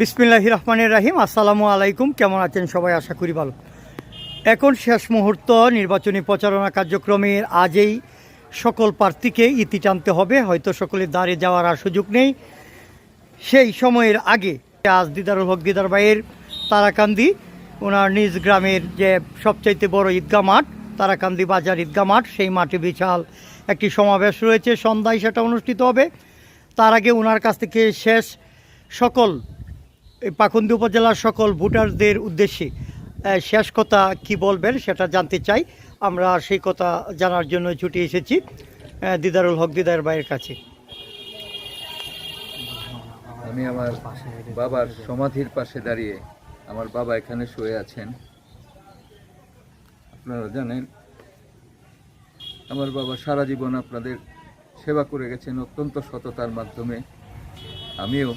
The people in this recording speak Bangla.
বিসমিল্লাহির রহমানির রহিম। আসসালামু আলাইকুম। কেমন আছেন সবাই? আশা করি ভালো। এখন শেষ মুহূর্ত নির্বাচনী প্রচারণা কার্যক্রমের আজই সকল প্রার্থীকে ইতি টানতে হবে, হয়তো সকলের দাঁড়িয়ে যাওয়ার আর সুযোগ নেই। সেই সময়ের আগে আজ দিদারুল হক দিদার ভাইয়ের তারাকান্দি, ওনার নিজ গ্রামের যে সবচাইতে বড় ঈদগাহ মাঠ তারাকান্দি বাজার ঈদগাহ মাঠ, সেই মাঠে বিশাল একটি সমাবেশ রয়েছে। সন্ধ্যায় সেটা অনুষ্ঠিত হবে। তার আগে ওনার কাছ থেকে শেষ সকল পাকুন্দি উপজেলার সকল ভোটারদের উদ্দেশ্যে শেষ কথা কি বলবেন সেটা জানতে চাই। আমরা সেই কথা জানার জন্য ছুটে এসেছি দিদারুল হক দিদার ভাইয়ের কাছে। আমি আমার বাবার সমাধির পাশে দাঁড়িয়ে, আমার বাবা এখানে শুয়ে আছেন। আপনারা জানেন আমার বাবা সারা জীবন আপনাদের সেবা করে গেছেন অত্যন্ত সততার মাধ্যমে। আমিও